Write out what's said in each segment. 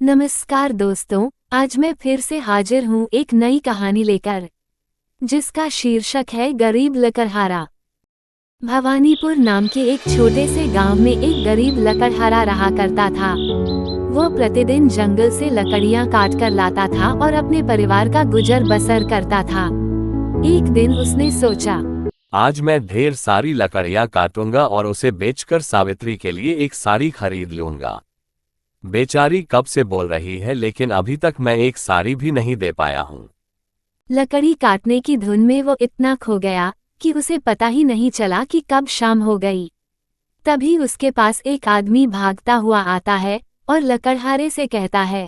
नमस्कार दोस्तों, आज मैं फिर से हाजिर हूँ एक नई कहानी लेकर, जिसका शीर्षक है गरीब लकड़हारा। भवानीपुर नाम के एक छोटे से गांव में एक गरीब लकड़हारा रहा करता था। वो प्रतिदिन जंगल से लकड़ियां काट कर लाता था और अपने परिवार का गुजर बसर करता था। एक दिन उसने सोचा, आज मैं ढेर सारी लकड़ियां काटूंगा और उसे बेचकर सावित्री के लिए एक साड़ी खरीद लूंगा। बेचारी कब से बोल रही है, लेकिन अभी तक मैं एक साड़ी भी नहीं दे पाया हूँ। लकड़ी काटने की धुन में वो इतना खो गया कि उसे पता ही नहीं चला कि कब शाम हो गई। तभी उसके पास एक आदमी भागता हुआ आता है और लकड़हारे से कहता है,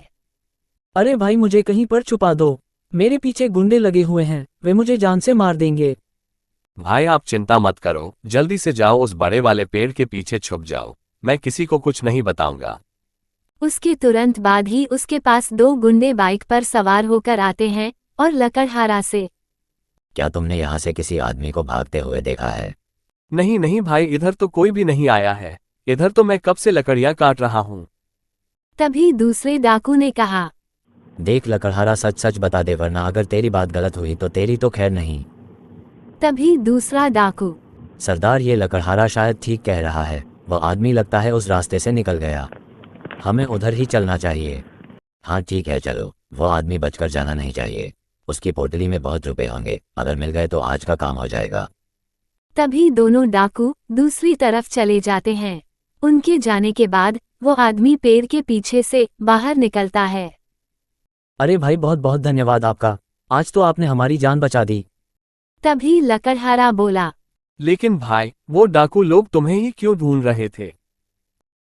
अरे भाई, मुझे कहीं पर छुपा दो। मेरे पीछे गुंडे लगे हुए हैं, वे मुझे जान से मार देंगे। भाई आप चिंता मत करो, जल्दी से जाओ उस बड़े वाले पेड़ के पीछे छुप जाओ। मैं किसी को कुछ नहीं बताऊंगा। उसके तुरंत बाद ही उसके पास दो गुंडे बाइक पर सवार होकर आते हैं और लकड़हारा से, क्या तुमने यहाँ से किसी आदमी को भागते हुए देखा है? नहीं नहीं भाई, इधर तो कोई भी नहीं आया है। इधर तो मैं कब से लकड़ियां काट रहा हूँ। तभी दूसरे डाकू ने कहा, देख लकड़हारा, सच सच बता दे, वरना अगर तेरी बात गलत हुई तो तेरी तो खैर नहीं। तभी दूसरा डाकू, सरदार, ये लकड़हारा शायद ठीक कह रहा है। वह आदमी लगता है उस रास्ते से निकल गया। हमें उधर ही चलना चाहिए। हाँ ठीक है, चलो। वो आदमी बचकर जाना नहीं चाहिए। उसकी पोटली में बहुत रुपए होंगे, अगर मिल गए तो आज का काम हो जाएगा। तभी दोनों डाकू दूसरी तरफ चले जाते हैं। उनके जाने के बाद वो आदमी पेड़ के पीछे से बाहर निकलता है। अरे भाई, बहुत बहुत धन्यवाद आपका। आज तो आपने हमारी जान बचा दी। तभी लकड़हारा बोला, लेकिन भाई, वो डाकू लोग तुम्हें ही क्यों ढूंढ रहे थे?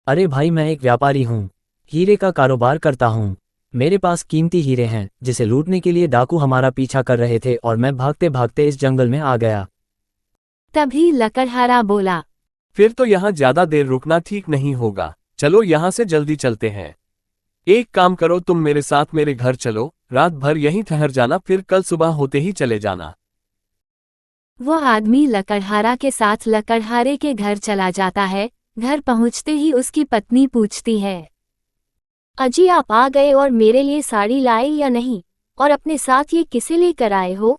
अरे भाई, मैं एक व्यापारी हूँ, हीरे का कारोबार करता हूँ। मेरे पास कीमती हीरे हैं, जिसे लूटने के लिए डाकू हमारा पीछा कर रहे थे और मैं भागते भागते इस जंगल में आ गया। तभी लकड़हारा बोला, फिर तो यहाँ ज्यादा देर रुकना ठीक नहीं होगा। चलो यहाँ से जल्दी चलते हैं। एक काम करो, तुम मेरे साथ मेरे घर चलो, रात भर यहीं ठहर जाना, फिर कल सुबह होते ही चले जाना। वो आदमी लकड़हारा के साथ लकड़हारे के घर चला जाता है। घर पहुंचते ही उसकी पत्नी पूछती है, अजी आप आ गए और मेरे लिए साड़ी लाए या नहीं, और अपने साथ ये किसे लेकर आए हो?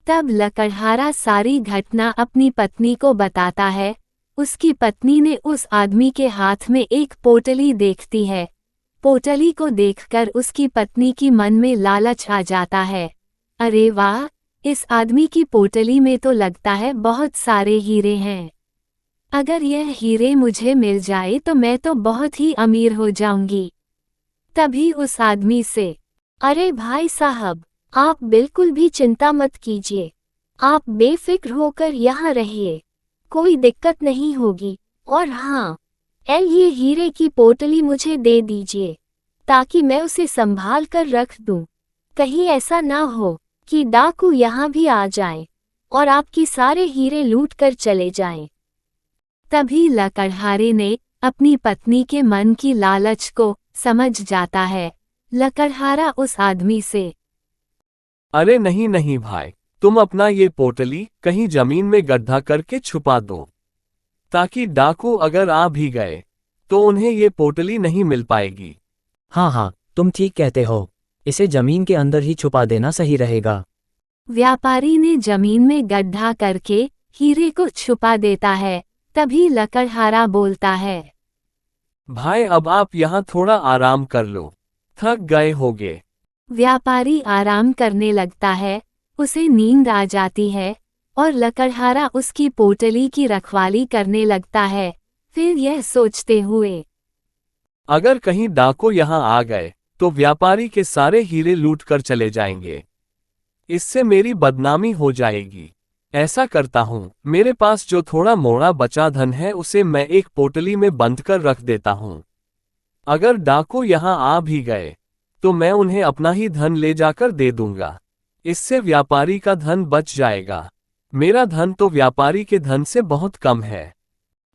तब लकड़हारा सारी घटना अपनी पत्नी को बताता है। उसकी पत्नी ने उस आदमी के हाथ में एक पोटली देखती है। पोटली को देखकर उसकी पत्नी की मन में लालच आ जाता है। अरे वाह, इस आदमी की पोटली में तो लगता है बहुत सारे हीरे हैं। अगर यह हीरे मुझे मिल जाए तो मैं तो बहुत ही अमीर हो जाऊंगी। तभी उस आदमी से, अरे भाई साहब, आप बिल्कुल भी चिंता मत कीजिए। आप बेफिक्र होकर यहाँ रहिए, कोई दिक्कत नहीं होगी। और हाँ, ये हीरे की पोटली मुझे दे दीजिए, ताकि मैं उसे संभाल कर रख दूं। कहीं ऐसा ना हो कि डाकू यहाँ भी आ जाएं और आपकी सारे हीरे लूट कर चले जाएं। तभी लकड़हारे ने अपनी पत्नी के मन की लालच को समझ जाता है। लकड़हारा उस आदमी से, अरे नहीं नहीं भाई, तुम अपना ये पोटली कहीं जमीन में गड्ढा करके छुपा दो, ताकि डाकू अगर आ भी गए तो उन्हें ये पोटली नहीं मिल पाएगी। हाँ हाँ, तुम ठीक कहते हो। इसे जमीन के अंदर ही छुपा देना सही रहेगा। व्यापारी ने जमीन में गड्ढा करके हीरे को छुपा देता है। तभी लकड़हारा बोलता है, भाई अब आप यहाँ थोड़ा आराम कर लो, थक गए होगे। व्यापारी आराम करने लगता है। उसे नींद आ जाती है और लकड़हारा उसकी पोटली की रखवाली करने लगता है। फिर यह सोचते हुए, अगर कहीं डाकू यहाँ आ गए तो व्यापारी के सारे हीरे लूट कर चले जाएंगे। इससे मेरी बदनामी हो जाएगी। ऐसा करता हूँ, मेरे पास जो थोड़ा मोड़ा बचा धन है उसे मैं एक पोटली में बंद कर रख देता हूँ। अगर डाकू यहाँ आ भी गए तो मैं उन्हें अपना ही धन ले जाकर दे दूंगा। इससे व्यापारी का धन बच जाएगा। मेरा धन तो व्यापारी के धन से बहुत कम है।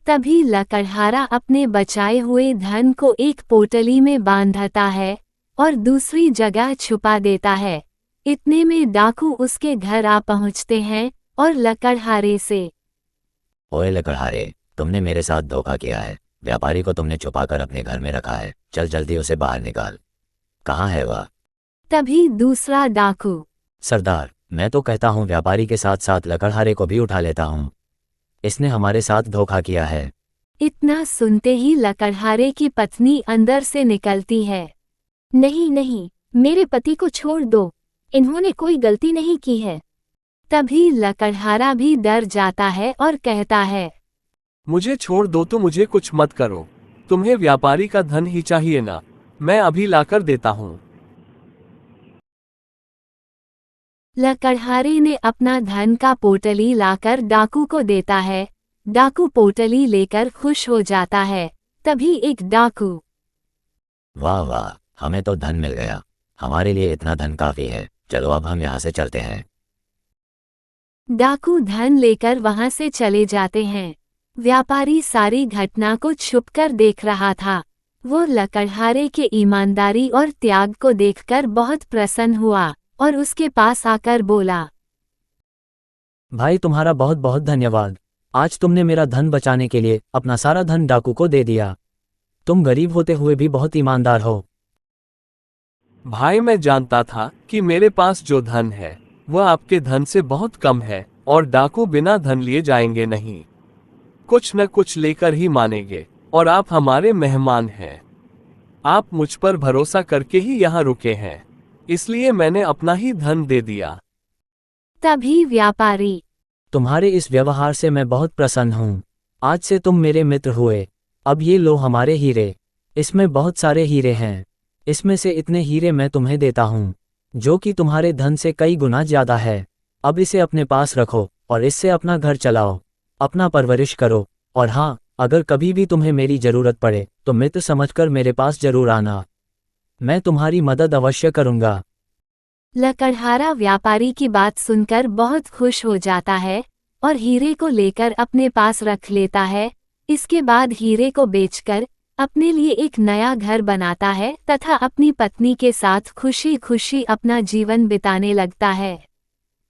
तभी लकड़हारा अपने बचाए हुए धन को एक पोटली में बांधता है और दूसरी जगह छुपा देता है। इतने में डाकू उसके घर आ पहुंचते हैं और लकड़हारे से, ओए लकड़हारे, तुमने मेरे साथ धोखा किया है। व्यापारी को तुमने छुपाकर अपने घर में रखा है, चल जल्दी उसे बाहर निकाल। कहाँ है वह? तभी दूसरा डाकू, सरदार, मैं तो कहता हूँ व्यापारी के साथ साथ लकड़हारे को भी उठा लेता हूँ। इसने हमारे साथ धोखा किया है। इतना सुनते ही लकड़हारे की पत्नी अंदर से निकलती है। नहीं नहीं, मेरे पति को छोड़ दो, इन्होंने कोई गलती नहीं की है। तभी लकड़हारा भी डर जाता है और कहता है, मुझे छोड़ दो तो मुझे कुछ मत करो, तुम्हें व्यापारी का धन ही चाहिए ना, मैं अभी लाकर देता हूँ। लकड़हारे ने अपना धन का पोटली लाकर डाकू को देता है। डाकू पोटली लेकर खुश हो जाता है। तभी एक डाकू, वाह वाह, हमें तो धन मिल गया, हमारे लिए इतना धन काफी है, चलो अब हम यहाँ से चलते हैं। डाकू धन लेकर वहां से चले जाते हैं। व्यापारी सारी घटना को छुपकर देख रहा था। वो लकड़हारे के ईमानदारी और त्याग को देखकर बहुत प्रसन्न हुआ और उसके पास आकर बोला, भाई तुम्हारा बहुत बहुत धन्यवाद। आज तुमने मेरा धन बचाने के लिए अपना सारा धन डाकू को दे दिया। तुम गरीब होते हुए भी बहुत ईमानदार हो। भाई मैं जानता था कि मेरे पास जो धन है वह आपके धन से बहुत कम है और डाकू बिना धन लिए जाएंगे नहीं, कुछ न कुछ लेकर ही मानेंगे, और आप हमारे मेहमान हैं। आप मुझ पर भरोसा करके ही यहाँ रुके हैं, इसलिए मैंने अपना ही धन दे दिया। तभी व्यापारी, तुम्हारे इस व्यवहार से मैं बहुत प्रसन्न हूँ। आज से तुम मेरे मित्र हुए। अब ये लो हमारे हीरे। इसमें बहुत सारे हीरे हैं। इसमें से इतने हीरे मैं तुम्हें देता हूँ जो कि तुम्हारे धन से कई गुना ज्यादा है। अब इसे अपने पास रखो और इससे अपना घर चलाओ, अपना परवरिश करो, और हाँ, अगर कभी भी तुम्हें मेरी जरूरत पड़े तो मित्र समझकर मेरे पास जरूर आना। मैं तुम्हारी मदद अवश्य करूँगा। लकड़हारा व्यापारी की बात सुनकर बहुत खुश हो जाता है और हीरे को लेकर अपने पास रख लेता है। इसके बाद हीरे को बेचकर अपने लिए एक नया घर बनाता है तथा अपनी पत्नी के साथ खुशी खुशी अपना जीवन बिताने लगता है।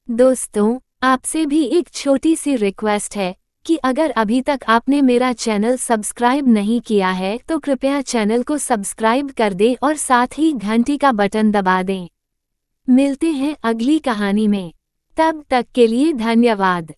दोस्तों, आपसे भी एक छोटी सी रिक्वेस्ट है कि अगर अभी तक आपने मेरा चैनल सब्सक्राइब नहीं किया है तो कृपया चैनल को सब्सक्राइब कर दें और साथ ही घंटी का बटन दबा दें। मिलते हैं अगली कहानी में, तब तक के लिए धन्यवाद।